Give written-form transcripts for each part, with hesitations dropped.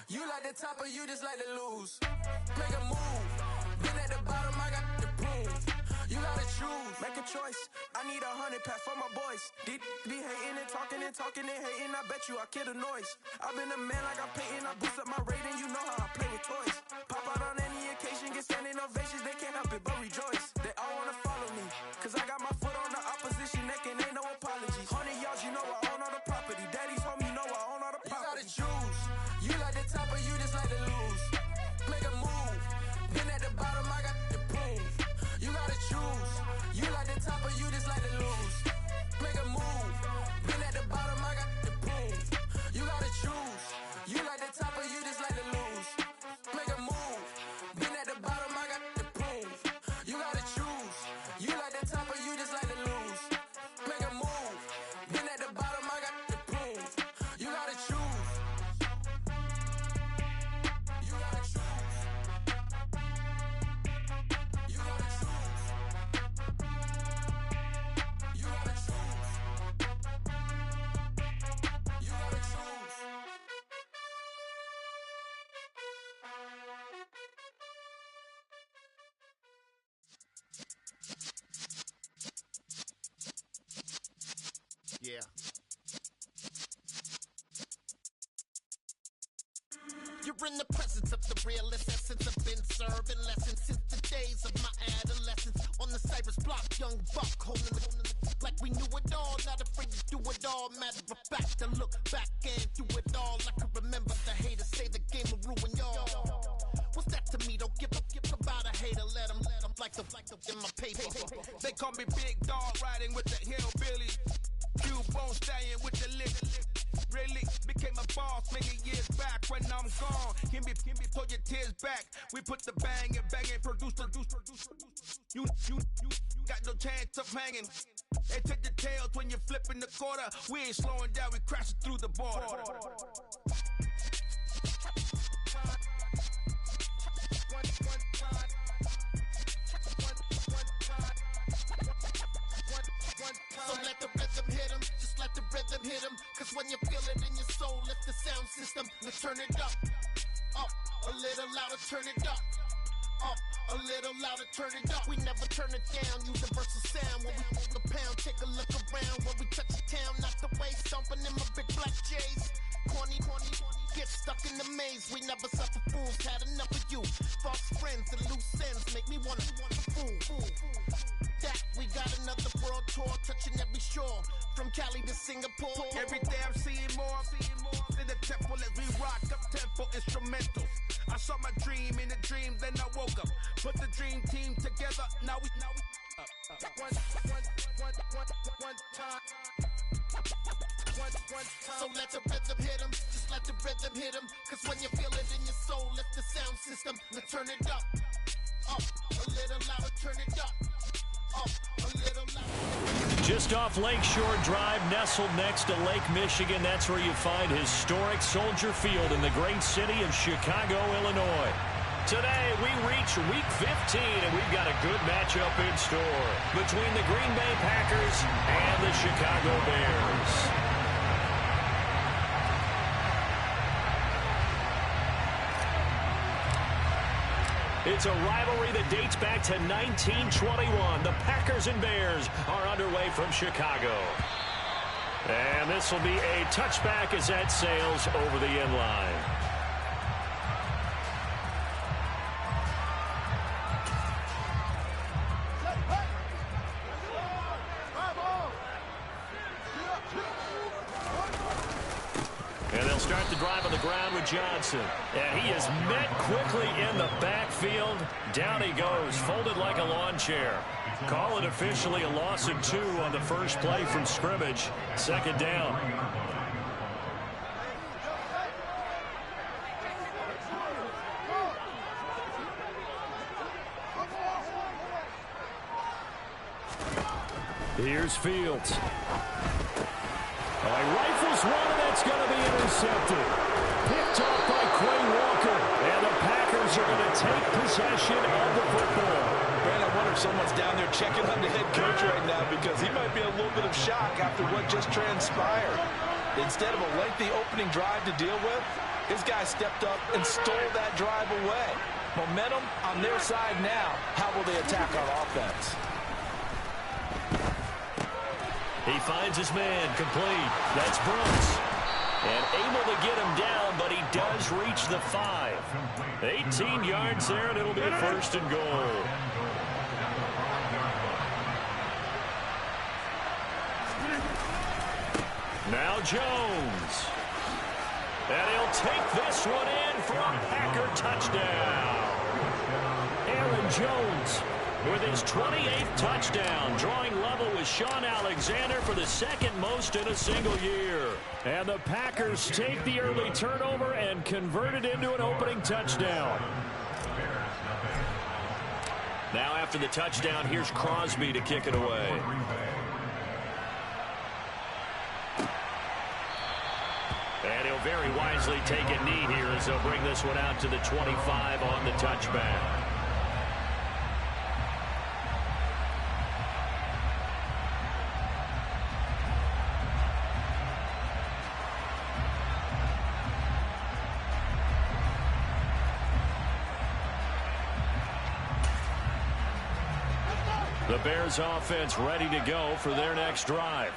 You like the top or you just like to lose? Make a move. Been at the bottom, I got the proof. You gotta choose. Make a choice. I need 100 pack for my boys. Be hating and talking and hating. I bet you I kill the noise. I've been a man like I'm Peyton. I boost up my rating. You know how I play with toys. Pop out on any occasion, get standing ovations. They can't help it but rejoice. They all wanna follow me, cause I got my foot on the opposition neck and ain't no apologies. 100 yards, you know I own all the property. Daddy's home, you know I own all the property. You gotta choose. You like the top or you just like to lose? Make a move. Been at the bottom, I got the proof. You gotta choose. You like the top or you just like to lose? Make a move. Been at the bottom, I got the proof. You gotta choose. You like the top or you just like to lose? Make a move. Been at the bottom, I got the proof. You gotta choose. You like the top or you just like to lose? Make a move. Been at the bottom, I got the proof. You gotta choose. You gotta choose. You gotta choose. You gotta choose. You gotta choose. Yeah. You're in the presence of the realest essence. I've been serving lessons since the days of my adolescence. On the Cypress block, young buck holding the like we knew it all. Not afraid to do it all. Matter of fact, to look back and do it all. I can remember the haters say the game will ruin y'all. What's that to me? Don't give about a hater. Let them like the in my paper. They call me Big Dog, riding with the hillbilly. Q-Bone stallion with the lick. Really became a boss many years back. When I'm gone, him be pull your tears back. We put the bang and produce. You got no chance of hanging. They take the tails when you're flipping the quarter. We ain't slowing down, we crashing through the border. So let the rhythm hit him, just let the rhythm hit him. Cause when you feel it in your soul, lift the sound system. Let's turn it up, a little louder, turn it up, a little louder, turn it up. We never turn it down, universal sound. When we hold the pound, take a look around. When we touch the town, not the way, stomping in my big black J's. Corny, get stuck in the maze. We never suffer fools, had enough of you. False friends and loose ends make me wanna fool. That we got another world tour, touching every shore, from Cali to Singapore. Every day I'm seeing more in the temple as we rock up tempo instrumentals. I saw my dream in a dream, then I woke up. Put the dream team together, now we one time. So let the rhythm hit him, just let the rhythm hit him. Cause when you feel it in your soul, lift the sound system. Now turn it up, a little louder, turn it up, a little louder. Just off Lakeshore Drive, nestled next to Lake Michigan. That's where you find historic Soldier Field in the great city of Chicago, Illinois. Today, we reach Week 15, and we've got a good matchup in store between the Green Bay Packers and the Chicago Bears. It's a rivalry that dates back to 1921. The Packers and Bears are underway from Chicago. And this will be a touchback as that sails over the end line. And they'll start the drive on the ground with Johnson. And he is met quickly in the backfield. Down he goes, folded like a lawn chair. Call it officially a loss of 2 on the first play from scrimmage. Second down. Here's Fields. He rifles one, and that's going to be intercepted. Picked off by Quay Walker. And the Packers are going to take possession of the football. Man, I wonder if someone's down there checking on the head coach right now because he might be in a little bit of shock after what just transpired. Instead of a lengthy opening drive to deal with, His guy stepped up and stole that drive away. Momentum on their side now. How will they attack on offense? He finds his man complete. That's Brooks. And able to get him down, but he does reach the 5. 18 yards there, and it'll be a first and goal. Now Jones. And he'll take this one in for a Packer touchdown. Aaron Jones with his 28th touchdown, drawing level with Sean Alexander for the second most in a single year. And the Packers take the early turnover and convert it into an opening touchdown. Now after the touchdown, here's Crosby to kick it away. And he'll very wisely take a knee here as they'll bring this one out to the 25 on the touchback. The Bears offense ready to go for their next drive.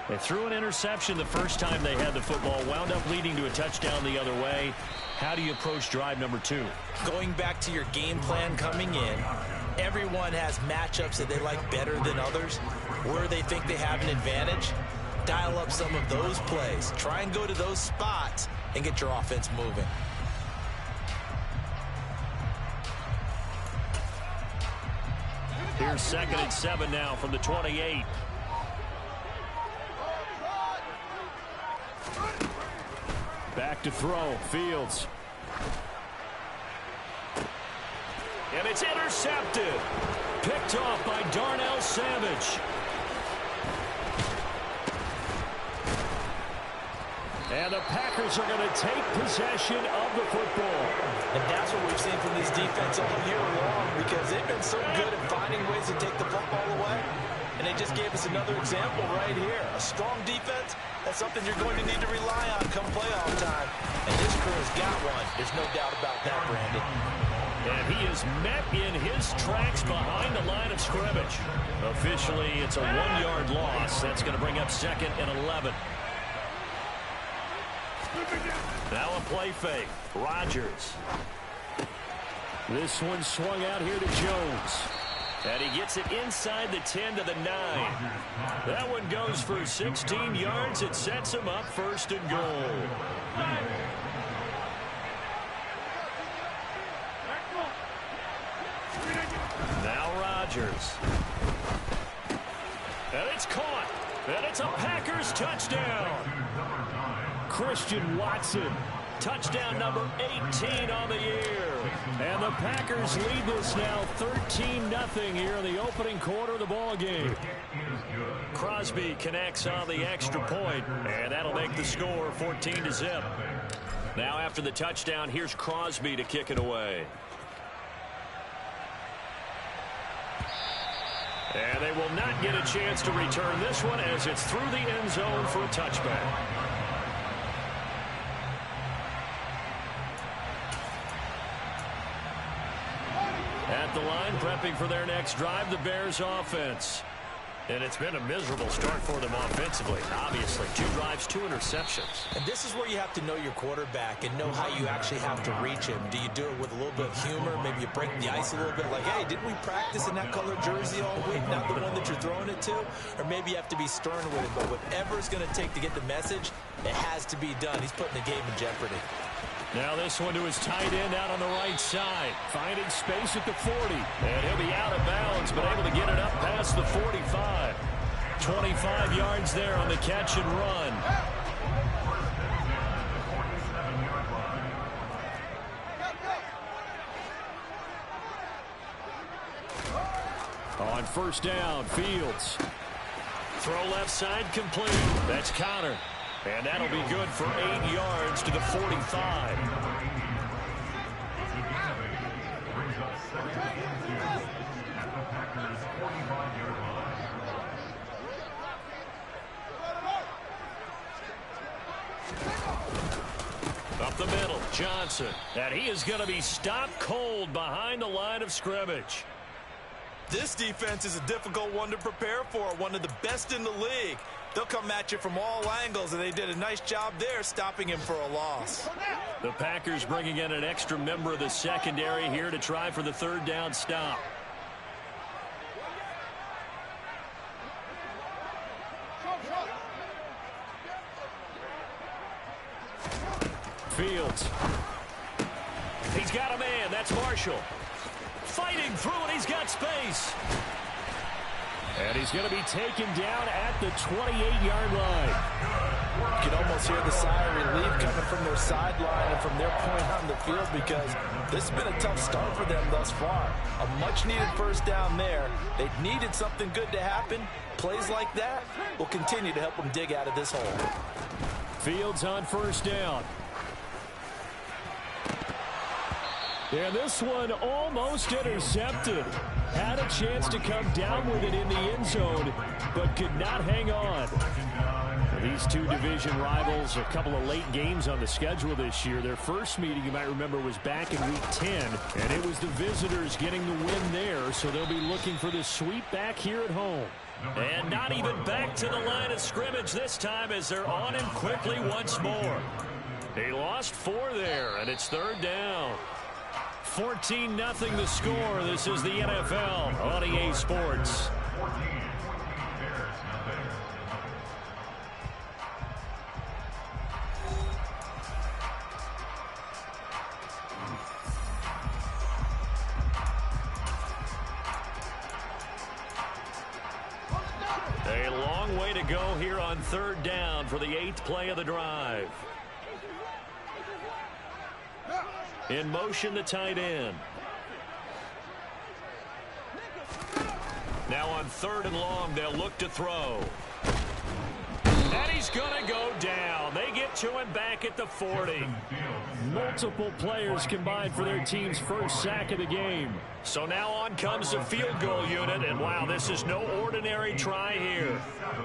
They threw an interception the first time they had the football, wound up leading to a touchdown the other way. How do you approach drive number 2? Going back to your game plan coming in, everyone has matchups that they like better than others. Where they think they have an advantage, dial up some of those plays. Try and go to those spots and get your offense moving. Here's 2nd and 7 now from the 28. Back to throw. Fields. And it's intercepted. Picked off by Darnell Savage. And the Packers are going to take possession of the football. And that's what we've seen from this defense all year long, because they've been so good at finding ways to take the football away. And they just gave us another example right here. A strong defense, that's something you're going to need to rely on come playoff time. And this crew has got one. There's no doubt about that, Brandon. And he is met in his tracks behind the line of scrimmage. Officially, it's a 1-yard loss. That's going to bring up 2nd and 11. Now a play fake. Rodgers. This one swung out here to Jones. And he gets it inside the 10 to the 9. That one goes for 16 yards. It sets him up 1st and goal. Now Rodgers. And it's caught. And it's a Packers touchdown. Christian Watson. Touchdown number 18 on the year. And the Packers lead this now 13-0 here in the opening quarter of the ball game. Crosby connects on the extra point, and that'll make the score 14-0. Now after the touchdown, here's Crosby to kick it away. And they will not get a chance to return this one as it's through the end zone for a touchback. At the line, prepping for their next drive, the Bears offense. And it's been a miserable start for them offensively, obviously. 2 drives, 2 interceptions. And this is where you have to know your quarterback and know how you actually have to reach him. Do you do it with a little bit of humor? Maybe you break the ice a little bit, like, hey, didn't we practice in that color jersey all week, not the one that you're throwing it to? Or maybe you have to be stern with it, but whatever it's going to take to get the message, it has to be done. He's putting the game in jeopardy. Now this one to his tight end out on the right side. Finding space at the 40. And he'll be out of bounds, but able to get it up past the 45. 25 yards there on the catch and run. On 1st down, Fields. Throw left side complete. That's Connor. And that'll be good for 8 yards to the 45. A up the middle. Johnson. And he is going to be stopped cold behind the line of scrimmage. This defense is a difficult one to prepare for, one of the best in the league. They'll come at you from all angles, and they did a nice job there stopping him for a loss. The Packers bringing in an extra member of the secondary here to try for the third down stop. Fields. He's got a man. That's Marshall. Fighting through it. He's got space. And he's going to be taken down at the 28-yard line. You can almost hear the sigh of relief coming from their sideline and from their point on the field, because this has been a tough start for them thus far. A much-needed first down there. They needed something good to happen. Plays like that will continue to help them dig out of this hole. Fields on first down. And this one almost intercepted. Had a chance to come down with it in the end zone, but could not hang on. These two division rivals, a couple of late games on the schedule this year. Their first meeting, you might remember, was back in Week 10, and it was the visitors getting the win there, so they'll be looking for the sweep back here at home. And not even back to the line of scrimmage this time as they're on him quickly once more. They lost 4 there, and it's third down. 14-0 the score. This is the NFL on EA Sports. A long way to go here on third down for the 8th play of the drive. In motion, the tight end. Now on third and long, they'll look to throw. And he's going to go down. They get to him back at the 40. Multiple players combined for their team's first sack of the game. So now on comes the field goal unit, and wow, this is no ordinary try here.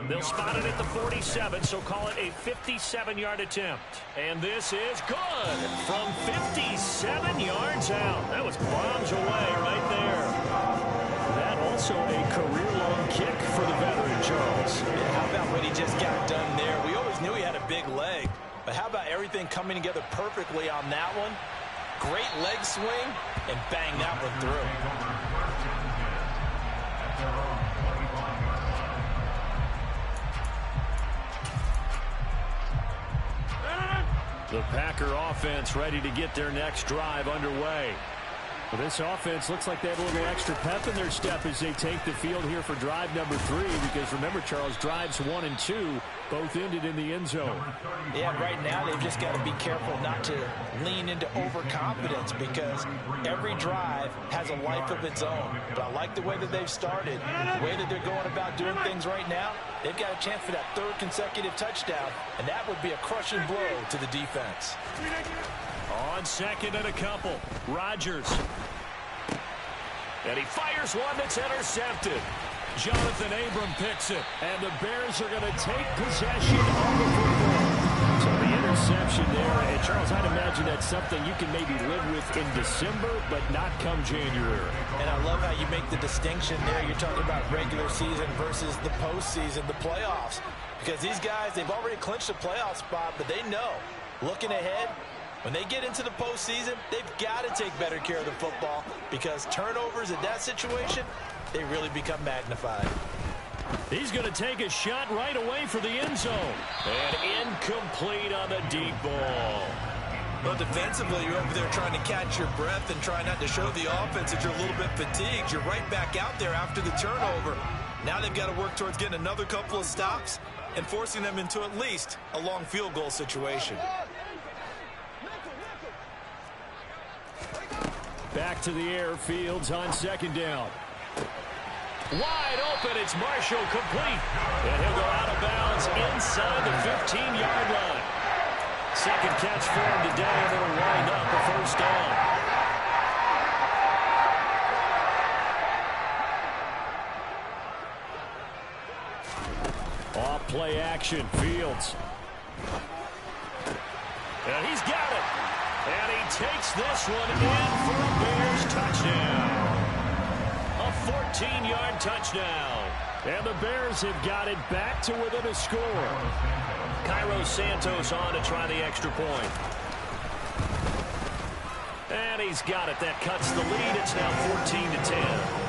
They'll spot it at the 47, so call it a 57-yard attempt. And this is good from 57 yards out. That was bombs away right there. That also a career-long kick for the veteran, Charles. Yeah, how about what he just got done there? We always knew he had a big leg, but how about everything coming together perfectly on that one? Great leg swing, and bang that one through. The Packer offense ready to get their next drive underway. Well, this offense looks like they have a little extra pep in their step as they take the field here for drive number 3, because remember, Charles, drives 1 and 2 both ended in the end zone. Yeah, right now they've just got to be careful not to lean into overconfidence, because every drive has a life of its own. But I like the way that they've started, the way that they're going about doing things right now. They've got a chance for that 3rd consecutive touchdown, and that would be a crushing blow to the defense. On second and a couple, Rodgers. And he fires one that's intercepted. Jonathan Abram picks it, and the Bears are going to take possession of the football. So the interception there, and Charles, I'd imagine that's something you can maybe live with in December, but not come January. And I love how you make the distinction there. You're talking about regular season versus the postseason, the playoffs. Because these guys, they've already clinched a playoff spot, but they know, looking ahead, when they get into the postseason, they've got to take better care of the football, because turnovers in that situation, they really become magnified. He's going to take a shot right away for the end zone. And incomplete on the deep ball. Well, defensively, you're over there trying to catch your breath and try not to show the offense that you're a little bit fatigued. You're right back out there after the turnover. Now they've got to work towards getting another couple of stops and forcing them into at least a long field goal situation. Back to the air, Fields on second down. Wide open, it's Marshall, complete. And he'll go out of bounds inside the 15-yard line. Second catch for him today, and they'll wind up a first down. Off play action, Fields. And he's got it. takes this one in for a Bears touchdown. A 14-yard touchdown. And the Bears have got it back to within a score. Cairo Santos on to try the extra point. And he's got it. That cuts the lead. It's now 14-10.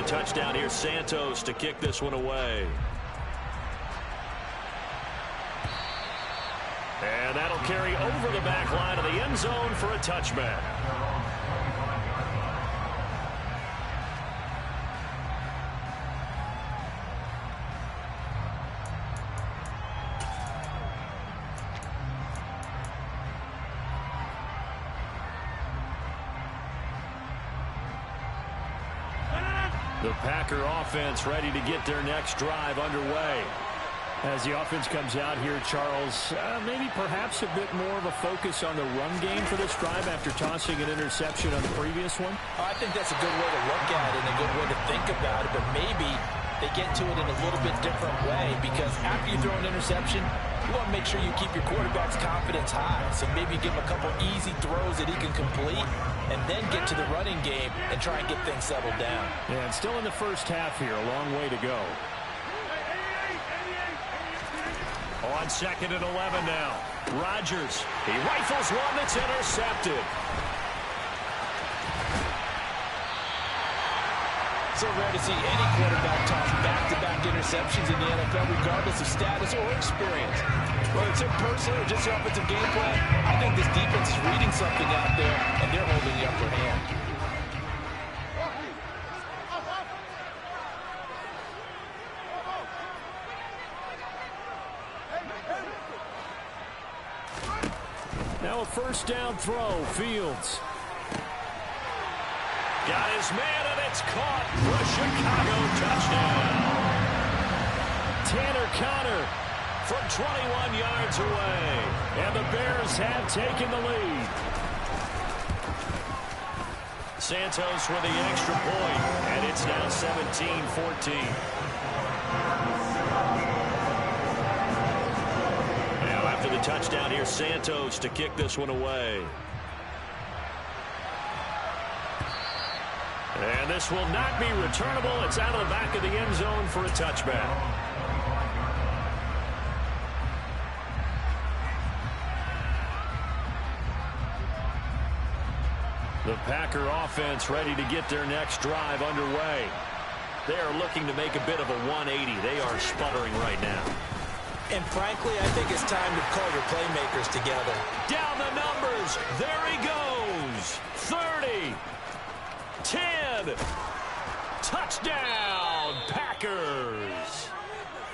Touchdown here, Santos to kick this one away. And that'll carry over the back line of the end zone for a touchback. The Packer offense ready to get their next drive underway. As the offense comes out here, Charles, maybe perhaps a bit more of a focus on the run game for this drive after tossing an interception on the previous one? I think that's a good way to look at it and a good way to think about it, but maybe they get to it in a little bit different way, because after you throw an interception, you want to make sure you keep your quarterback's confidence high. So maybe give him a couple easy throws that he can complete and then get to the running game and try and get things settled down. Yeah, and still in the first half here, a long way to go. On 2nd and 11 now. Rodgers, he rifles one that's intercepted. So rare to see any quarterback toss back-to-back interceptions in the NFL, regardless of status or experience. Whether it's personal or just the offensive game plan, I think this defense is reading something out there, and they're holding the upper hand. Now a first down throw, Fields. Got his man, and it's caught for a Chicago touchdown. Tanner Conner from 21 yards away. And the Bears have taken the lead. Santos with the extra point, and it's now 17-14. Now after the touchdown here, Santos to kick this one away. And this will not be returnable. It's out of the back of the end zone for a touchback. The Packer offense ready to get their next drive underway. They are looking to make a bit of a 180. They are sputtering right now. And frankly, I think it's time to call your playmakers together. Down the numbers. There he goes. 30. 10. Touchdown, Packers.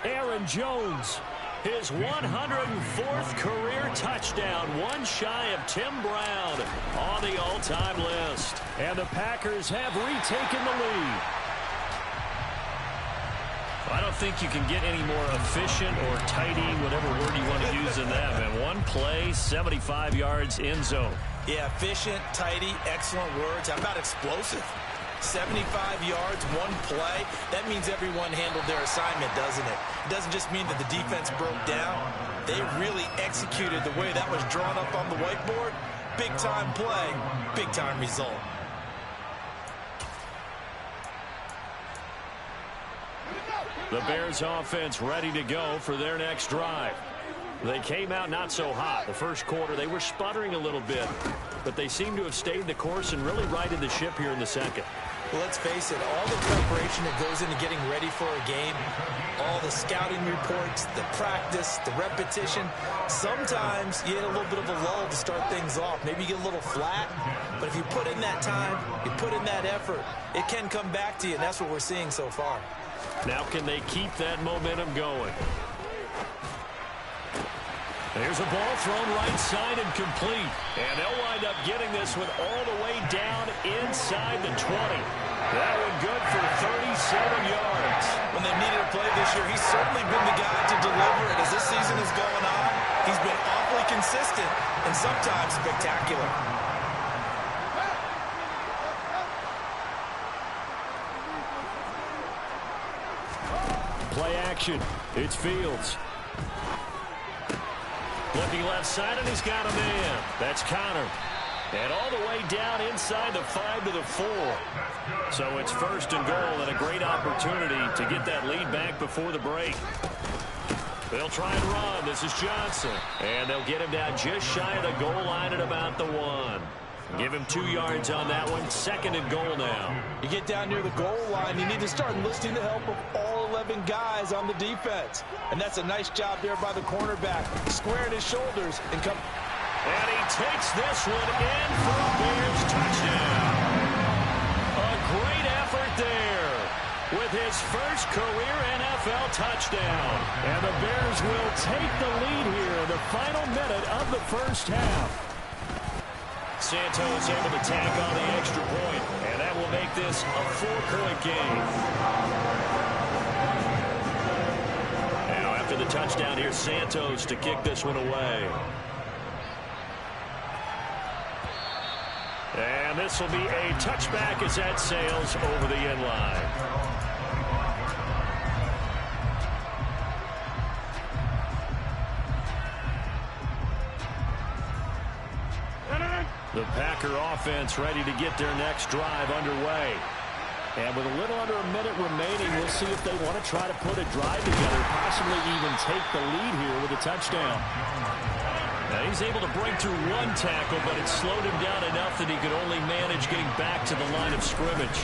Aaron Jones, his 104th career touchdown, one shy of Tim Brown on the all-time list. And the Packers have retaken the lead. I don't think you can get any more efficient or tidy, whatever word you want to use in that, man. One play, 75 yards, end zone. Yeah, efficient, tidy, excellent words. How about explosive? 75 yards, one play. That means everyone handled their assignment, doesn't it? It doesn't just mean that the defense broke down. They really executed the way that was drawn up on the whiteboard. Big-time play, big-time result. The Bears offense ready to go for their next drive. They came out not so hot. The first quarter, they were sputtering a little bit, but they seem to have stayed the course and really righted the ship here in the second. Well, let's face it, all the preparation that goes into getting ready for a game, all the scouting reports, the practice, the repetition, sometimes you get a little bit of a lull to start things off. Maybe you get a little flat, but if you put in that time, you put in that effort, it can come back to you, and that's what we're seeing so far. Now can they keep that momentum going? There's a ball thrown right side and complete. And they'll wind up getting this one all the way down inside the 20. That one good for 37 yards. When they needed a play this year, he's certainly been the guy to deliver it. As this season is going on, he's been awfully consistent and sometimes spectacular. Play action. It's Fields. Looking left side, and he's got a man. That's Connor. And all the way down inside the 5 to the 4. So it's first and goal, and a great opportunity to get that lead back before the break. They'll try and run. This is Johnson. And they'll get him down just shy of the goal line at about the 1. Give him 2 yards on that one. Second and goal now. You get down near the goal line, you need to start enlisting the help of all 11 guys on the defense. And that's a nice job there by the cornerback, squaring his shoulders and come. And he takes this one in for a Bears touchdown. A great effort there with his first career NFL touchdown. And the Bears will take the lead here in the final minute of the first half. Santos able to tack on the extra point, and that will make this a 4-point game. Now after the touchdown, here's Santos to kick this one away. And this will be a touchback as that sails over the end line. The Packer offense ready to get their next drive underway. And with a little under a minute remaining, we'll see if they want to try to put a drive together, possibly even take the lead here with a touchdown. Now he's able to break through one tackle, but it slowed him down enough that he could only manage getting back to the line of scrimmage.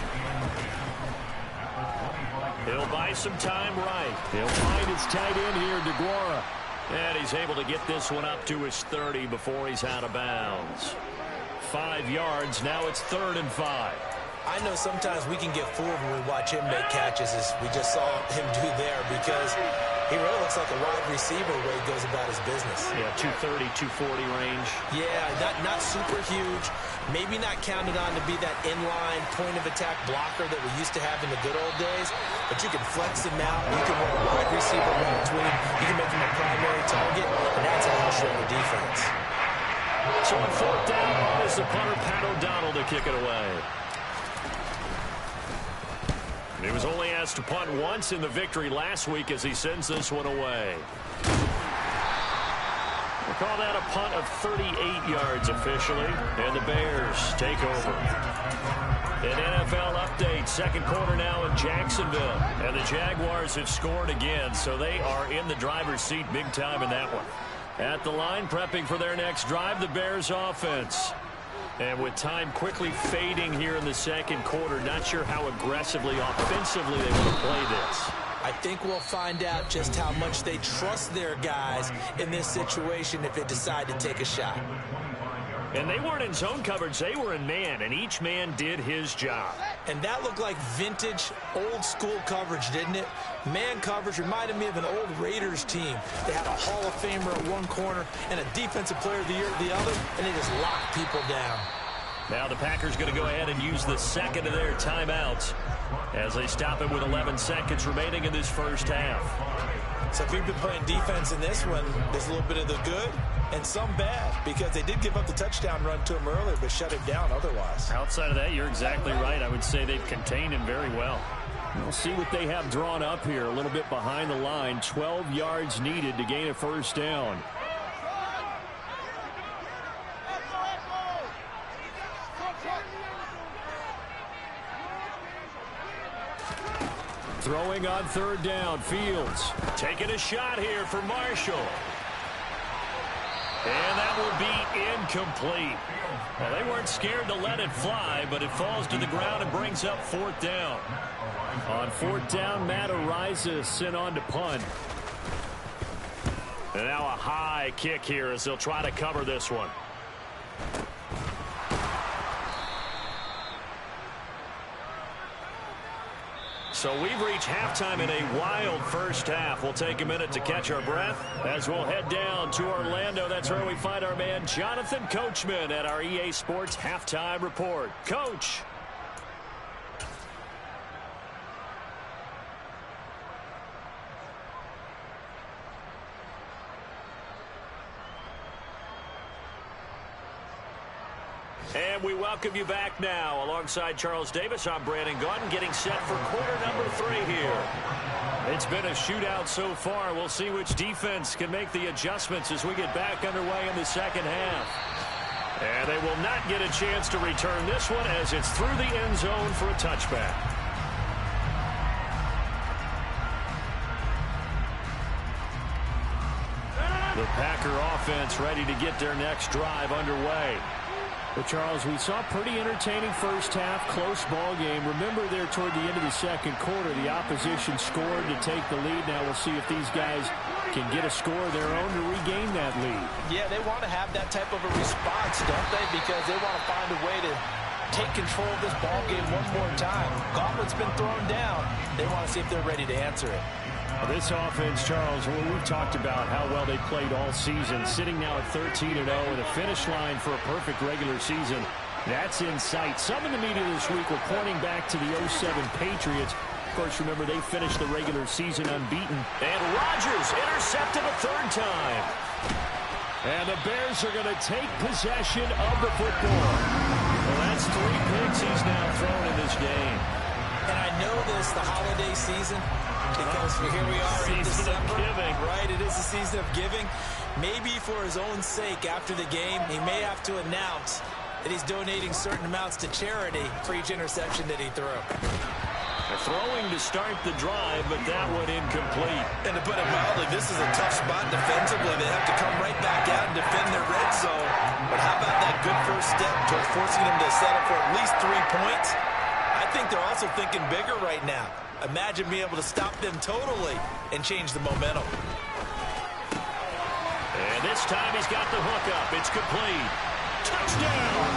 He'll buy some time right. He'll find his tight end here, DeGuara. And he's able to get this one up to his 30 before he's out of bounds. 5 yards. Now it's 3rd and 5. I know sometimes we can get fooled when we watch him make catches, as we just saw him do there, because he really looks like a wide receiver the way he goes about his business. Yeah, 230, 240 range. Yeah, not super huge. Maybe not counted on to be that inline point-of-attack blocker that we used to have in the good old days, but you can flex him out. You can run a wide receiver right between him. You can make him a primary target, and that's how he'll show the defense. So on 4th down is the punter, Pat O'Donnell, to kick it away. He was only asked to punt once in the victory last week as he sends this one away. We'll call that a punt of 38 yards officially, and the Bears take over. An NFL update, second quarter now in Jacksonville, and the Jaguars have scored again, so they are in the driver's seat big time in that one. At the line, prepping for their next drive, the Bears offense. And with time quickly fading here in the second quarter, not sure how aggressively, offensively they want to play this. I think we'll find out just how much they trust their guys in this situation if they decide to take a shot. And they weren't in zone coverage, they were in man, and each man did his job. And that looked like vintage, old-school coverage, didn't it? Man coverage reminded me of an old Raiders team. They had a Hall of Famer at one corner and a Defensive Player of the Year at the other, and they just locked people down. Now the Packers going to go ahead and use the second of their timeouts as they stop it with 11 seconds remaining in this first half. So if you've been playing defense in this one, there's a little bit of the good and some bad, because they did give up the touchdown run to him earlier, but shut him down otherwise. Outside of that, you're exactly right. I would say they've contained him very well. We'll see what they have drawn up here. A little bit behind the line. 12 yards needed to gain a first down. Throwing on 3rd down, Fields. Taking a shot here for Marshall. And that will be incomplete. Well, they weren't scared to let it fly, but it falls to the ground and brings up 4th down. On 4th down, Matt Araiza sent on to punt. And now a high kick here as they'll try to cover this one. So we've reached halftime in a wild first half. We'll take a minute to catch our breath as we'll head down to Orlando. That's where we find our man Jonathan Coachman at our EA Sports Halftime Report. Coach. And we welcome you back now. Alongside Charles Davis, I'm Brandon Gaudin, getting set for quarter number 3 here. It's been a shootout so far. We'll see which defense can make the adjustments as we get back underway in the second half. And they will not get a chance to return this one as it's through the end zone for a touchback. The Packer offense ready to get their next drive underway. Well, Charles, we saw a pretty entertaining first half, close ball game. Remember there toward the end of the second quarter, the opposition scored to take the lead. Now we'll see if these guys can get a score of their own to regain that lead. Yeah, they want to have that type of a response, don't they? Because they want to find a way to take control of this ball game one more time. Gauntlet's been thrown down. They want to see if they're ready to answer it. This offense, Charles, well, we've talked about how well they played all season, sitting now at 13-0 with a finish line for a perfect regular season. That's in sight. Some in the media this week were pointing back to the 07 Patriots. Of course, remember, they finished the regular season unbeaten. And Rodgers intercepted a third time. And the Bears are going to take possession of the football. Well, that's 3 picks he's now thrown in this game. And I know this, the holiday season, because here we are in December, right? It is a season of giving. Maybe for his own sake after the game, he may have to announce that he's donating certain amounts to charity for each interception that he threw. Throwing to start the drive, but that one incomplete. And to put it mildly, this is a tough spot defensively. They have to come right back out and defend their red zone. But how about that good first step towards forcing them to settle for at least 3 points? I think they're also thinking bigger right now. Imagine being able to stop them totally and change the momentum. And this time he's got the hook up. It's complete. Touchdown!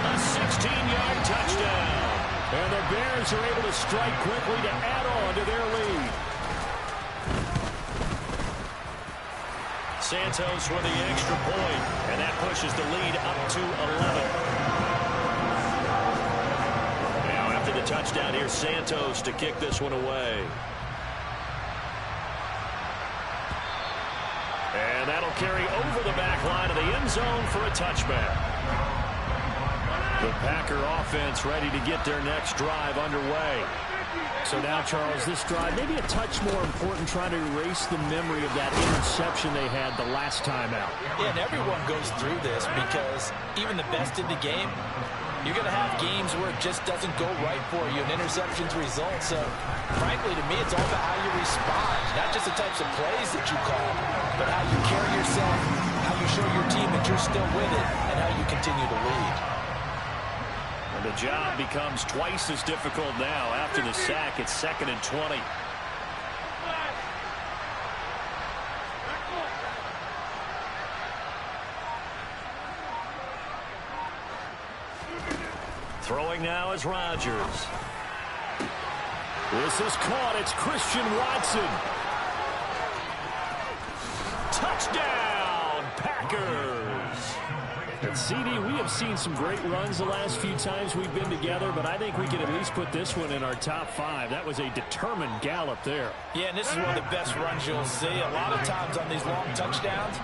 A 16-yard touchdown. And the Bears are able to strike quickly to add on to their lead. Santos with the extra point, and that pushes the lead up to 11. After the touchdown, here's Santos to kick this one away. And that'll carry over the back line of the end zone for a touchback. The Packer offense ready to get their next drive underway. So now, Charles, this drive maybe a touch more important, trying to erase the memory of that interception they had the last time out. Yeah, and everyone goes through this because even the best in the game, you're going to have games where it just doesn't go right for you, and interceptions result. So, frankly, to me, it's all about how you respond, not just the types of plays that you call, but how you carry yourself, how you show your team that you're still with it, and how you continue to lead. And the job becomes twice as difficult now. After the sack, it's 2nd and 20. Throwing now is Rodgers. This is caught. It's Christian Watson. Touchdown, Packers. And CD, we have seen some great runs the last few times we've been together, but I think we can at least put this one in our top 5. That was a determined gallop there. Yeah, and this is one of the best runs you'll see. A lot of times on these long touchdowns,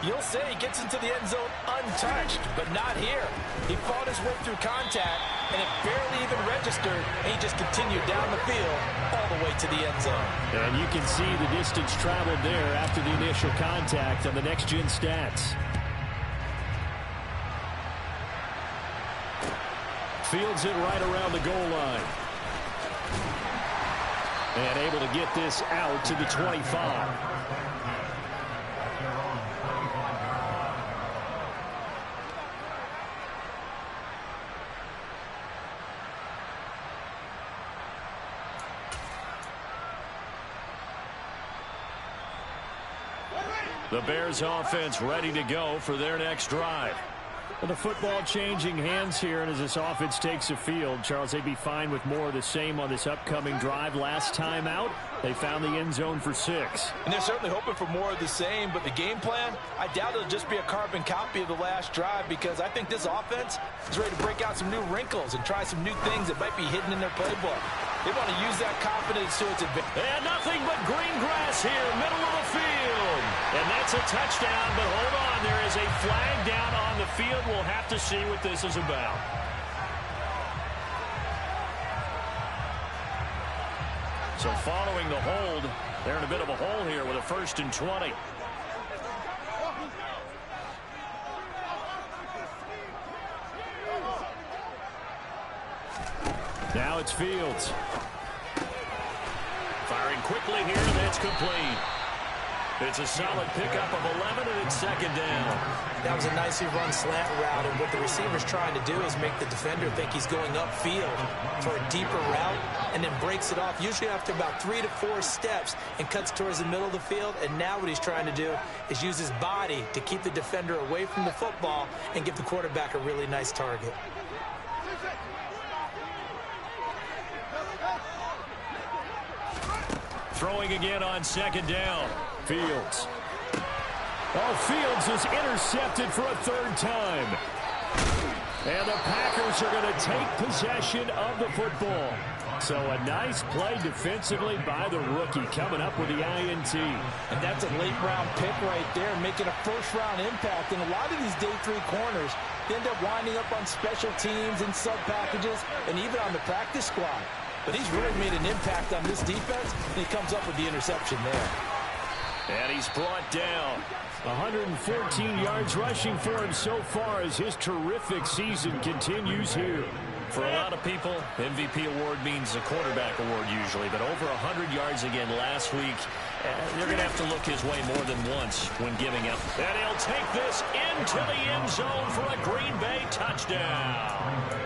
you'll say he gets into the end zone untouched, but not here. He fought his way through contact, and it barely even registered, and he just continued down the field all the way to the end zone. And you can see the distance traveled there after the initial contact on the next-gen stats. Fields it right around the goal line. And able to get this out to the 25. The Bears offense ready to go for their next drive. Well, the football changing hands here, and as this offense takes the field, Charles, they'd be fine with more of the same on this upcoming drive. Last time out, they found the end zone for 6. And they're certainly hoping for more of the same, but the game plan, I doubt it'll just be a carbon copy of the last drive, because I think this offense is ready to break out some new wrinkles and try some new things that might be hidden in their playbook. They want to use that confidence to its advantage. And nothing but green grass here, middle of the field. And that's a touchdown, but hold on, there is a flag down on the field. We'll have to see what this is about. So following the hold, they're in a bit of a hole here with a 1st and 20. Now it's Fields. Firing quickly here, and that's complete. It's a solid pickup of 11, and it's 2nd down. That was a nicely run slant route, and what the receiver's trying to do is make the defender think he's going upfield for a deeper route, and then breaks it off, usually after about 3 to 4 steps, and cuts towards the middle of the field. And now what he's trying to do is use his body to keep the defender away from the football and give the quarterback a really nice target. Throwing again on 2nd down. Fields. Oh, Fields is intercepted for a 3rd time. And the Packers are going to take possession of the football. So a nice play defensively by the rookie, coming up with the INT. And that's a late-round pick right there, making a first-round impact. And a lot of these day 3 corners end up winding up on special teams and sub-packages and even on the practice squad. But he's really made an impact on this defense, and he comes up with the interception there. And he's brought down. 114 yards rushing for him so far as his terrific season continues here. For a lot of people, MVP award means a quarterback award usually, but over 100 yards again last week. They're going to have to look his way more than once when giving up. And he'll take this into the end zone for a Green Bay touchdown.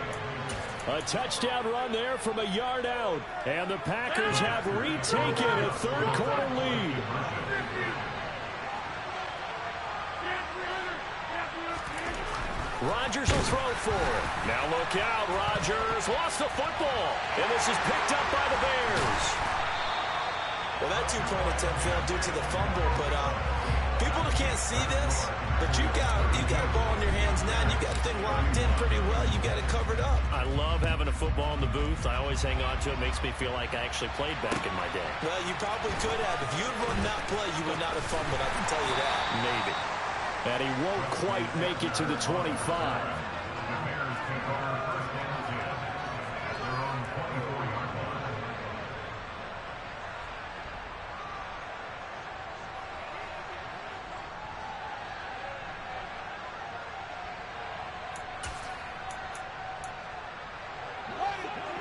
A touchdown run there from a yard out. And the Packers have retaken a 3rd quarter lead. Rodgers will throw for it. Now look out, Rodgers lost the football. And this is picked up by the Bears. Well, that 2-point attempt failed due to the fumble, but people can't see this, but you got a ball in your hands now, and you got the thing locked in pretty well. You got it covered up. I love having a football in the booth. I always hang on to it. It makes me feel like I actually played back in my day. Well, you probably could have. If you had run that play, you would not have fumbled, I can tell you that. Maybe. And he won't quite make it to the 25.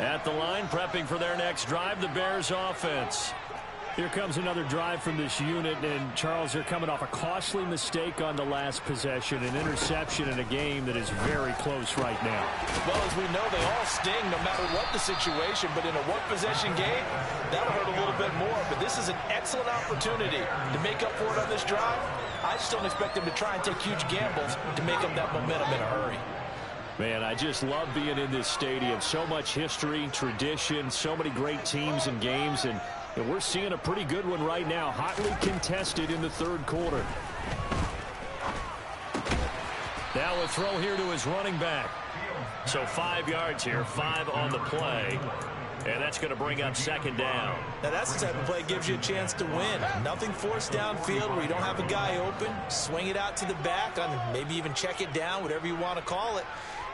At the line, prepping for their next drive, the Bears offense. Here comes another drive from this unit, and Charles, they're coming off a costly mistake on the last possession, an interception in a game that is very close right now. Well, as we know, they all sting no matter what the situation, but in a one-possession game, that'll hurt a little bit more. But this is an excellent opportunity to make up for it on this drive. I just don't expect them to try and take huge gambles to make up that momentum in a hurry. Man, I just love being in this stadium. So much history, tradition, so many great teams and games, and we're seeing a pretty good one right now, hotly contested in the 3rd quarter. Now a throw here to his running back. So 5 yards here, 5 on the play. And that's going to bring up 2nd down. Now that's the type of play that gives you a chance to win. Nothing forced downfield where you don't have a guy open. Swing it out to the back, maybe even check it down, whatever you want to call it.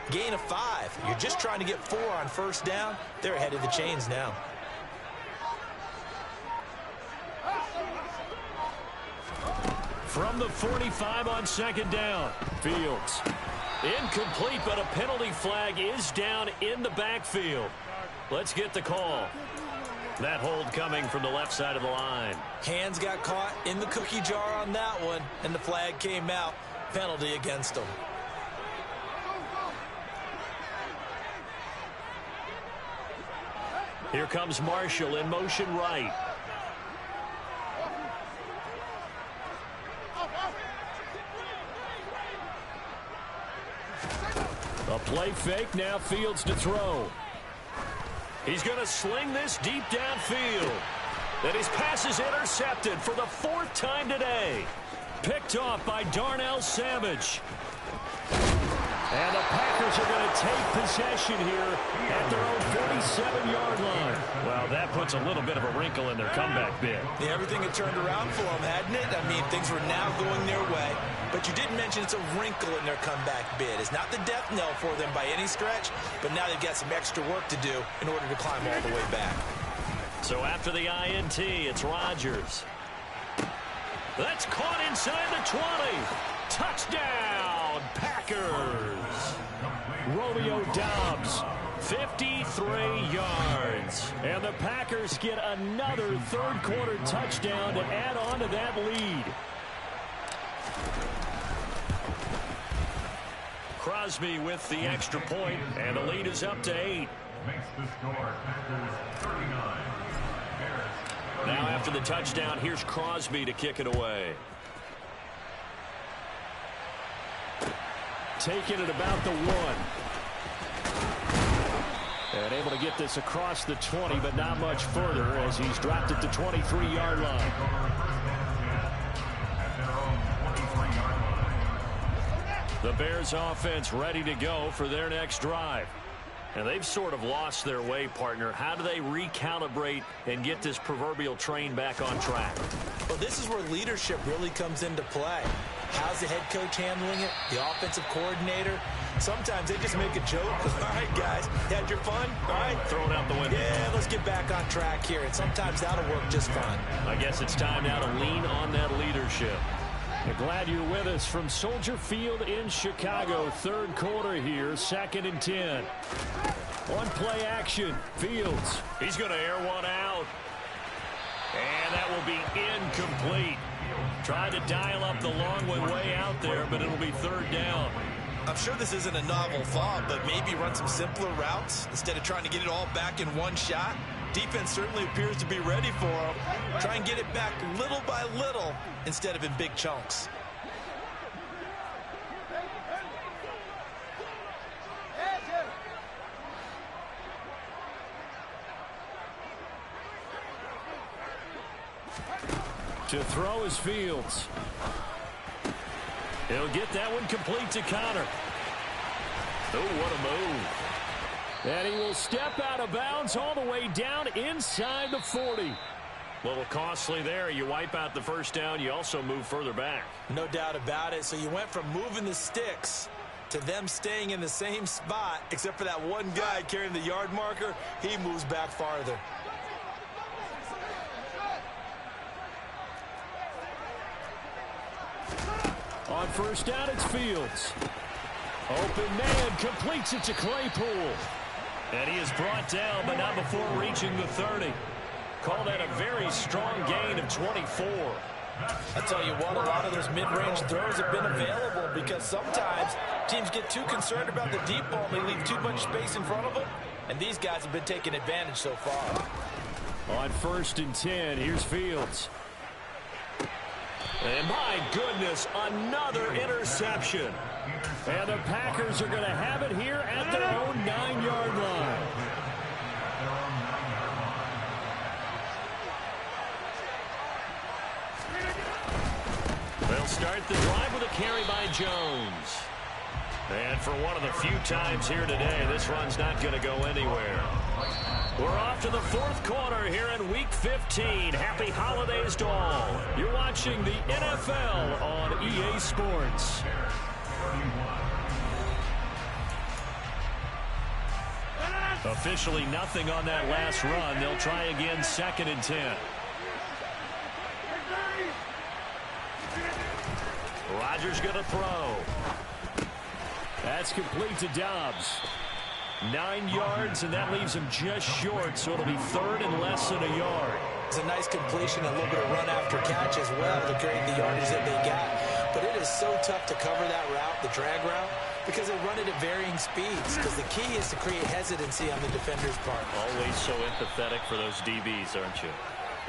Gain of 5. You're just trying to get 4 on 1st down. They're ahead of the chains now. From the 45 on 2nd down. Fields. Incomplete, but a penalty flag is down in the backfield. Let's get the call. That hold coming from the left side of the line. Hands got caught in the cookie jar on that one, and the flag came out. Penalty against them. Here comes Marshall in motion right. A play fake, now Fields to throw. He's going to sling this deep downfield. Then his pass is intercepted for the 4th time today. Picked off by Darnell Savage. And the Packers are going to take possession here at their own 47-yard line. Well, that puts a little bit of a wrinkle in their comeback bid. Yeah, everything had turned around for them, hadn't it? I mean, things were now going their way. But you did mention it's a wrinkle in their comeback bid. It's not the death knell for them by any stretch, but now they've got some extra work to do in order to climb all the way back. So after the INT, it's Rodgers. That's caught inside the 20. Touchdown, Packers. Romeo Doubs, 53 yards. And the Packers get another third-quarter touchdown to add on to that lead. Crosby with the extra point, and the lead is up to 8. Makes the score Packers 39. Now after the touchdown, here's Crosby to kick it away. Taking it about the 1. And able to get this across the 20, but not much further as he's dropped it to 23-yard line. The Bears offense ready to go for their next drive. And they've sort of lost their way, partner. How do they recalibrate and get this proverbial train back on track? Well, this is where leadership really comes into play. How's the head coach handling it? The offensive coordinator? Sometimes they just make a joke. All right, guys, had your fun? All right. Throw it out the window. Yeah, let's get back on track here. And sometimes that'll work just fine. I guess it's time now to lean on that leadership. We're glad you're with us from Soldier Field in Chicago. Third quarter here, 2nd and 10. One play action. Fields. He's going to air one out. And that will be incomplete. Tried to dial up the long way out there, but it'll be third down. I'm sure this isn't a novel thought, but maybe run some simpler routes instead of trying to get it all back in one shot. Defense certainly appears to be ready for him. Try and get it back little by little instead of in big chunks. To throw is Fields. He'll get that one complete to Connor. Oh, what a move. And he will step out of bounds all the way down inside the 40. A little costly there. You wipe out the first down. You also move further back. No doubt about it. So you went from moving the sticks to them staying in the same spot, except for that one guy carrying the yard marker. He moves back farther. On first down, it's Fields. Open man completes it to Claypool. And he is brought down, but not before reaching the 30. Call that a very strong gain of 24. I tell you what, a lot of those mid-range throws have been available because sometimes teams get too concerned about the deep ball and they leave too much space in front of them. And these guys have been taking advantage so far. On first and 10, here's Fields. And my goodness, another interception. And the Packers are going to have it here at their own 9-yard line. They'll start the drive with a carry by Jones. And for one of the few times here today, this run's not going to go anywhere. We're off to the fourth quarter here in Week 15. Happy holidays to all. You're watching the NFL on EA Sports. Officially nothing on that last run. They'll try again, 2nd and 10. Rodgers going to throw. That's complete to Doubs. 9 yards, and that leaves him just short, so it'll be third and less than a yard. It's a nice completion, a little bit of run after catch as well to create the yardage that they got. But it is so tough to cover that route, the drag route, because they run it at varying speeds. Because the key is to create hesitancy on the defender's part. Always so empathetic for those DBs, aren't you?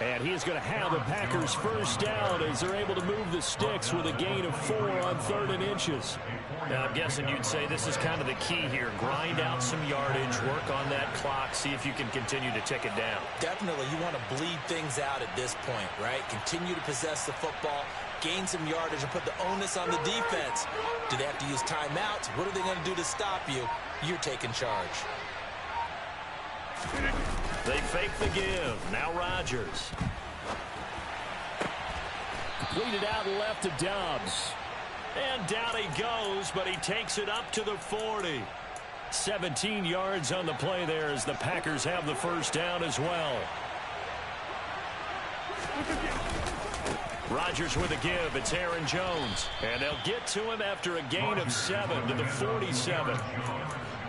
And he is going to have the Packers first down as they're able to move the sticks with a gain of 4 on 3rd and inches. Now, I'm guessing you'd say this is kind of the key here. Grind out some yardage, work on that clock, see if you can continue to tick it down. Definitely, you want to bleed things out at this point, right? Continue to possess the football, gain some yardage, and put the onus on the defense. Do they have to use timeouts? What are they going to do to stop you? You're taking charge. They fake the give. Now Rodgers. Completed out left to Dobbs. And down he goes, but he takes it up to the 40. 17 yards on the play there as the Packers have the first down as well. Rodgers with a give. It's Aaron Jones. And they'll get to him after a gain of 7 to the 47.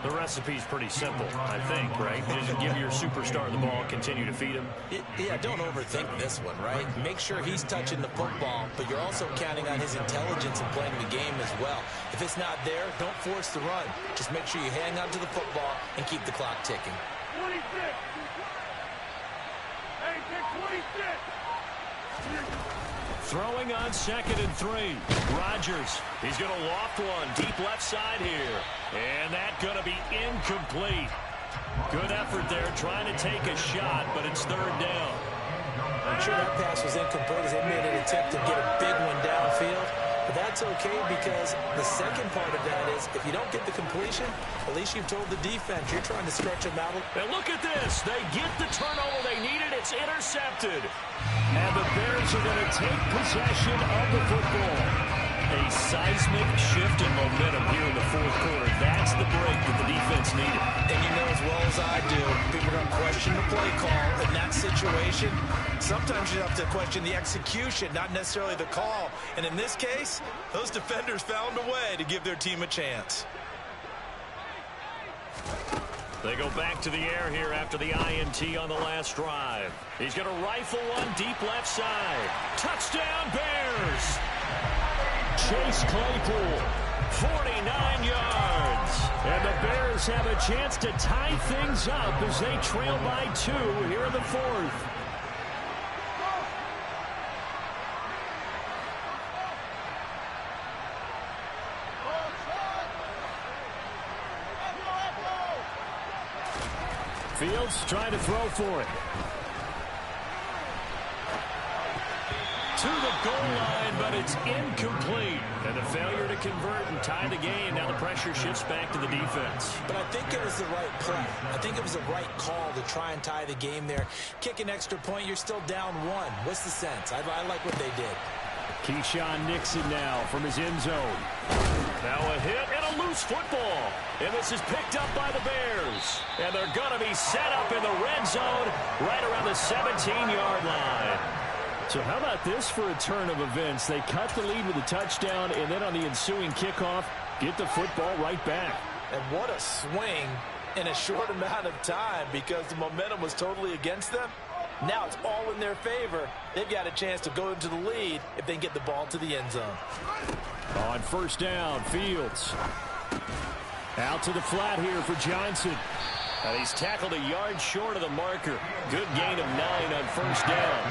The recipe's pretty simple, I think, right? Just give your superstar the ball, continue to feed him. Yeah, don't overthink this one, right? Make sure he's touching the football, but you're also counting on his intelligence in playing the game as well. If it's not there, don't force the run. Just make sure you hang on to the football and keep the clock ticking. 26. Hey, pick 26. Throwing on 2nd and 3. Rodgers. He's going to loft one deep left side here. And that's going to be incomplete. Good effort there trying to take a shot, but it's 3rd down. I'm sure that pass was incomplete as they made an attempt to get a big one downfield. But that's okay because the second part of that is if you don't get the completion, at least you've told the defense you're trying to stretch them out. And look at this. They get the turnover they needed. It's intercepted. And the Bears are going to take possession of the football. A seismic shift in momentum here in the 4th quarter. That's the break that the defense needed. And you know as well as I do, people are going to question the play call in that situation. Sometimes you have to question the execution, not necessarily the call. And in this case, those defenders found a way to give their team a chance. They go back to the air here after the INT on the last drive. He's going to rifle one deep left side. Touchdown, Bears! Chase Claypool, 49 yards. And the Bears have a chance to tie things up as they trail by 2 here in the 4th. Fields trying to throw for it. To the goal line, but it's incomplete. And the failure to convert and tie the game. Now the pressure shifts back to the defense. But I think it was the right play. I think it was the right call to try and tie the game there. Kick an extra point, you're still down 1. What's the sense? I like what they did. Keyshawn Nixon now from his end zone. Now a hit and a loose football. And this is picked up by the Bears. And they're going to be set up in the red zone right around the 17-yard line. So how about this for a turn of events? They cut the lead with a touchdown, and then on the ensuing kickoff, get the football right back. And what a swing in a short amount of time because the momentum was totally against them. Now it's all in their favor. They've got a chance to go into the lead if they can get the ball to the end zone. On first down, Fields. Out to the flat here for Johnson. And he's tackled a yard short of the marker. Good gain of 9 on first down.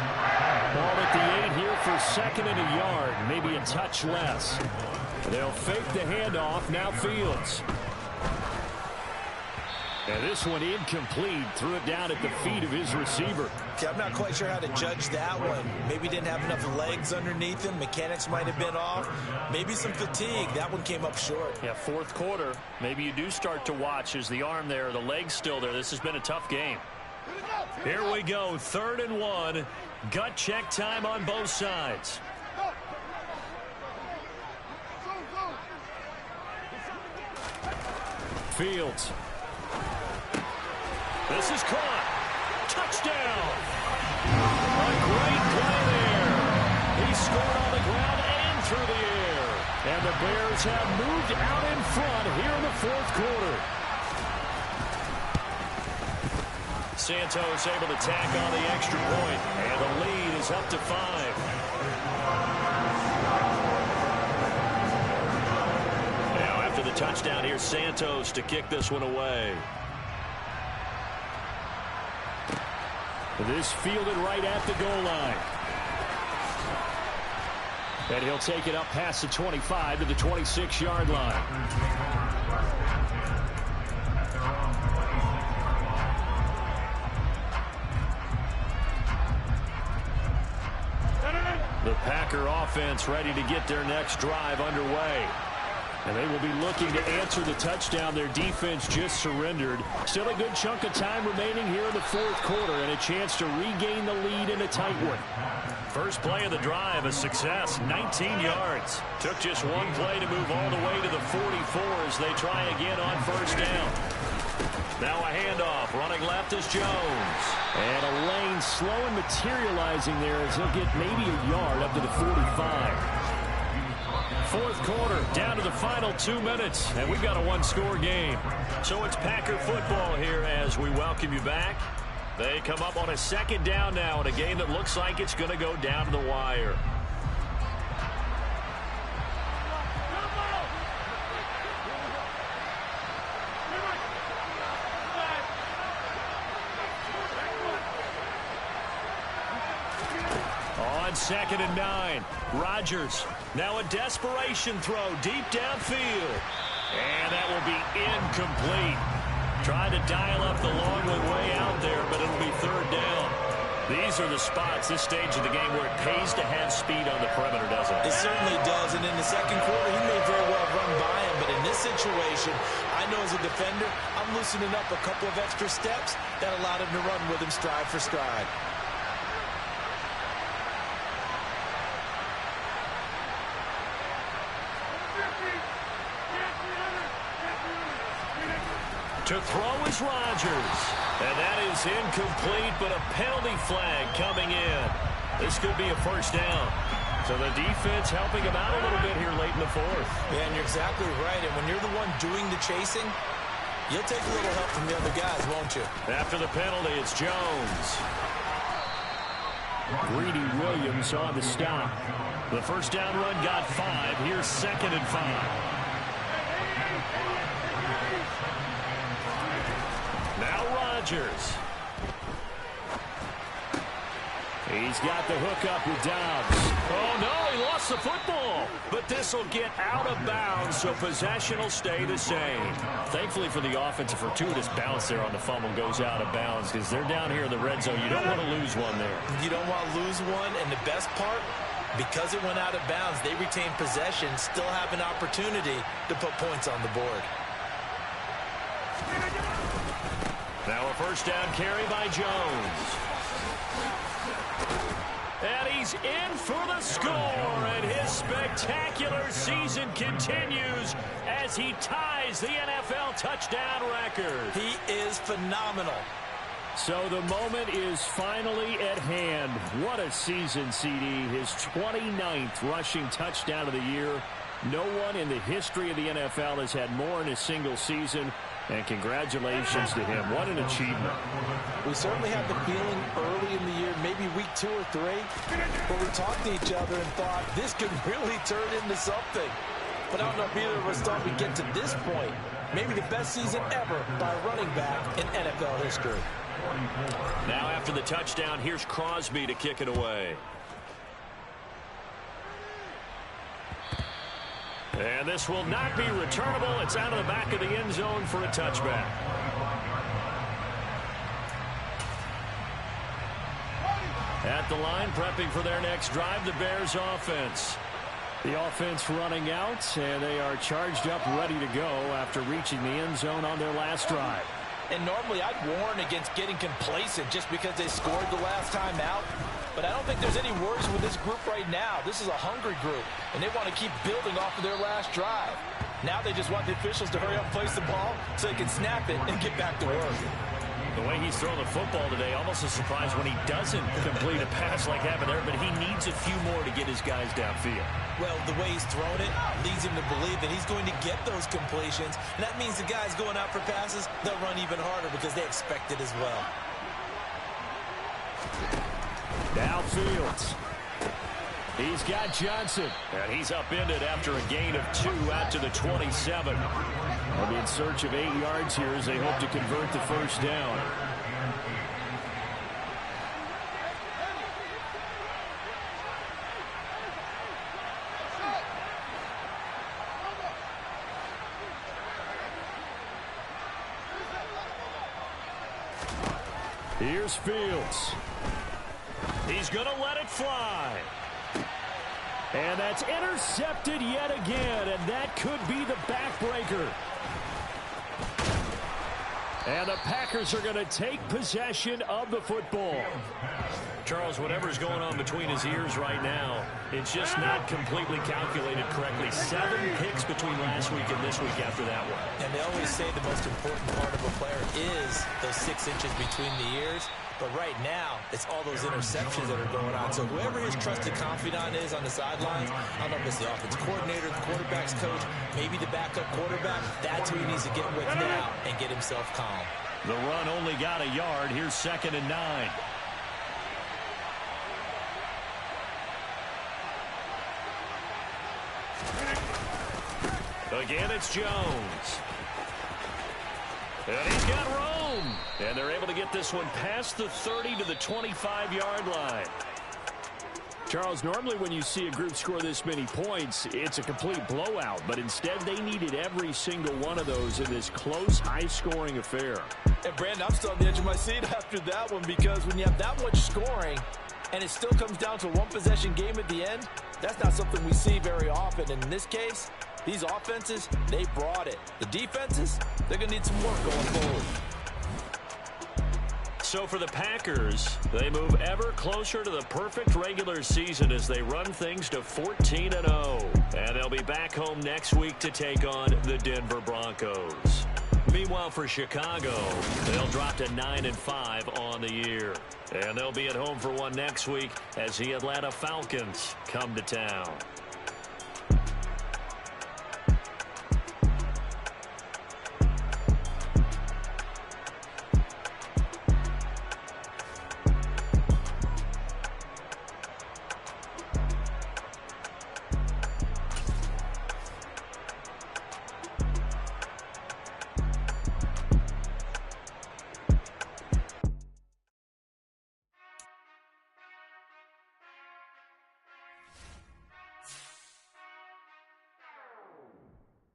Ball at the 8 here for 2nd and a yard. Maybe a touch less. They'll fake the handoff. Now Fields. And this one incomplete. Threw it down at the feet of his receiver. Okay, I'm not quite sure how to judge that one. Maybe didn't have enough legs underneath him. Mechanics might have been off. Maybe some fatigue. That one came up short. Yeah, 4th quarter. Maybe you do start to watch as the arm there, the leg's still there. This has been a tough game. Here we go, 3rd and 1. Gut check time on both sides. Fields. This is caught. Touchdown. A great play there. He scored on the ground and through the air. And the Bears have moved out in front here in the 4th quarter. Santos able to tack on the extra point. And the lead is up to 5. Now after the touchdown, here's Santos to kick this one away. This fielded right at the goal line. And he'll take it up past the 25 to the 26-yard line. The Packer offense ready to get their next drive underway. And they will be looking to answer the touchdown their defense just surrendered. Still a good chunk of time remaining here in the fourth quarter and a chance to regain the lead in a tight one. First play of the drive, a success, 19 yards. Took just one play to move all the way to the 44 as they try again on first down. Now a handoff, running left is Jones. And a lane slow and materializing there as he'll get maybe a yard up to the 45. Fourth quarter, down to the final 2 minutes, and we've got a one-score game. So it's Packer football here as we welcome you back. They come up on a second down now in a game that looks like it's going to go down to the wire. On 2nd and 9, Rodgers. Now a desperation throw deep downfield. And that will be incomplete. Trying to dial up the long one way out there, but it'll be third down. These are the spots, this stage of the game, where it pays to have speed on the perimeter, doesn't it? It certainly does, and in the second quarter, he may very well run by him, but in this situation, I know as a defender, I'm loosening up a couple of extra steps that allowed him to run with him stride for stride. To throw is Rodgers. And that is incomplete, but a penalty flag coming in. This could be a first down. So the defense helping him out a little bit here late in the fourth. Yeah, and you're exactly right. And when you're the one doing the chasing, you'll take a little help from the other guys, won't you? After the penalty, it's Jones. Greedy Williams on the stop. The first down run got 5. Here's 2nd and 5. Now Rodgers. He's got the hook up with Dobbs. Oh, no, he lost the football. But this will get out of bounds, so possession will stay the same. Thankfully for the offense, a fortuitous bounce there on the fumble goes out of bounds because they're down here in the red zone. You don't want to lose one there. You don't want to lose one, and the best part, because it went out of bounds, they retain possession, still have an opportunity to put points on the board. Now a first down carry by Jones. And he's in for the score, and his spectacular season continues as he ties the NFL touchdown record. He is phenomenal. So the moment is finally at hand. What a season, CD. His 29th rushing touchdown of the year. No one in the history of the NFL has had more in a single season. And congratulations to him. What an achievement. We certainly had the feeling early in the year, maybe week 2 or 3, where we talked to each other and thought this could really turn into something. But I don't know if either of us thought we'd get to this point. Maybe the best season ever by a running back in NFL history. Now after the touchdown, here's Crosby to kick it away. And this will not be returnable. It's out of the back of the end zone for a touchback. At the line, prepping for their next drive, the Bears offense. The offense running out, and they are charged up, ready to go after reaching the end zone on their last drive. And normally I'd warn against getting complacent just because they scored the last time out. But I don't think there's any worries with this group right now. This is a hungry group, and they want to keep building off of their last drive. Now they just want the officials to hurry up and place the ball so they can snap it and get back to work. The way he's thrown the football today, almost a surprise when he doesn't complete a pass like happened there, but he needs a few more to get his guys downfield. Well, the way he's thrown it leads him to believe that he's going to get those completions, and that means the guys going out for passes, they'll run even harder because they expect it as well. Downfield. He's got Johnson, and he's upended after a gain of 2 out to the 27. They'll be in search of 8 yards here as they hope to convert the first down. Here's Fields. He's going to let it fly. And that's intercepted yet again, and that could be the backbreaker. And the Packers are going to take possession of the football. Charles, whatever's going on between his ears right now, it's just not completely calculated correctly. 7 picks between last week and this week after that one. And they always say the most important part of a player is those 6 inches between the ears. But right now, it's all those interceptions that are going on. So whoever his trusted confidant is on the sidelines, I don't know if it's the offense coordinator, the quarterback's coach, maybe the backup quarterback, that's who he needs to get with now and get himself calm. The run only got a yard. Here's 2nd and 9. Again, it's Jones. And he's got Rome. And they're able to get this one past the 30 to the 25-yard line. Charles, normally when you see a group score this many points, it's a complete blowout. But instead, they needed every single one of those in this close, high-scoring affair. And, Brandon, I'm still on the edge of my seat after that one because when you have that much scoring and it still comes down to a one-possession game at the end, that's not something we see very often. And in this case, these offenses, they brought it. The defenses, they're going to need some work going forward. So for the Packers, they move ever closer to the perfect regular season as they run things to 14-0. And they'll be back home next week to take on the Denver Broncos. Meanwhile, for Chicago, they'll drop to 9-5 on the year. And they'll be at home for one next week as the Atlanta Falcons come to town.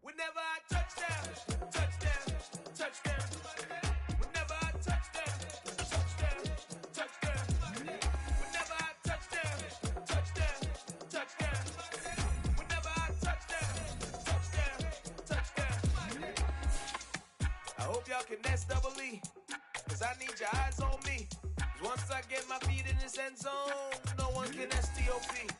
Whenever I touchdown, touchdown, touchdown. Whenever I touchdown, touchdown, touchdown. Whenever I touchdown, touchdown, touchdown. Whenever I touchdown, touchdown. I hope y'all can nest double E, cause I need your eyes on me. Cause once I get my feet in this end zone, no one can STOP.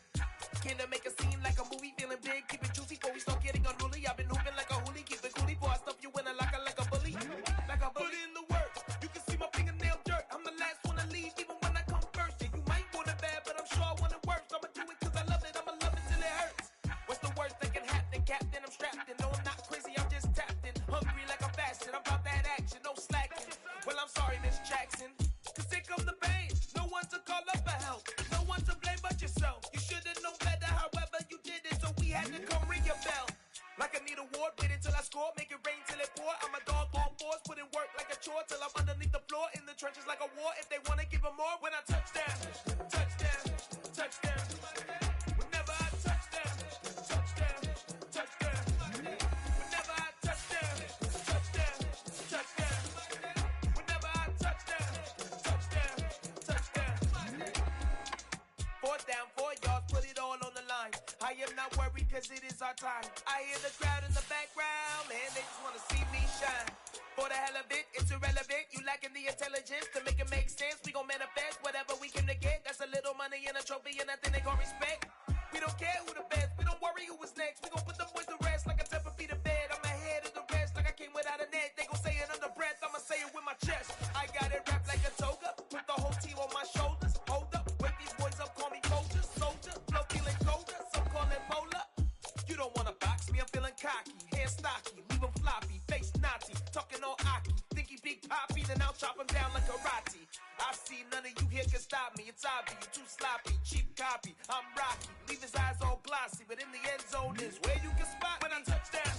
Can I make a scene like a movie, feeling big, keep it juicy before we start getting unruly. I've been hooping like a hoolie, keep it coolie before I stuff you in a locker like a bully. Like a bully. Put in the work, you can see my fingernail dirt. I'm the last one to leave, even when I come first. Yeah, you might want it bad, but I'm sure I want it worse. I'ma do it cause I love it, I'ma love it till it hurts. What's the worst that can happen, Captain? I'm strapped in, no I'm not crazy, I'm just tapped in. Hungry like I'm fasting, I'm about that action, no slacking. Well, I'm sorry, Miss Jackson, cause here come the pain. No one to call up for help, no one to blame but yourself. You should've known better, however you did it, so we had to come ring your bell. Like I need a ward, wait until I score, make it rain till it pour. I'm a dog on fours, put in work like a chore till I'm underneath the floor, in the trenches like a war. If they wanna give them more, when I touchdown, touchdown, touchdown. Whenever I touchdown, touchdown, touchdown. Whenever I touchdown, touchdown, touchdown. Whenever I touchdown, touchdown, touchdown. 4th down, 4 yards, put it all on the line. I am not worried cause it is our time. I hear the crowd in the background, man, they just wanna see me shine. For the hell of it, it's irrelevant. You lacking the intelligence to make it make sense. We gon' manifest whatever we came to get. That's a little money and a trophy and nothing they gon' respect. We don't care who the best, we don't worry who was next. We gon' put the boys to rest like a temper feet of bed. I'm ahead of the rest like I came without a net. They gon' say it under breath, I'ma say it with my chest. I got it wrapped like a toga, put the whole team on my shoulders. Hold up, wake these boys up, call me soldier, soldier. Flow feeling colder, some call it polar. You don't wanna box me, I'm feeling cocky. Hair stocky, leave him floppy, face Nazi. Talking all Aki, think he big poppy, then I'll chop him down like karate. I see none of you here can stop me. It's obvious, you too sloppy, cheap copy. I'm Rocky, leave his eyes all glossy, but in the end zone is where you can spot when I touch down.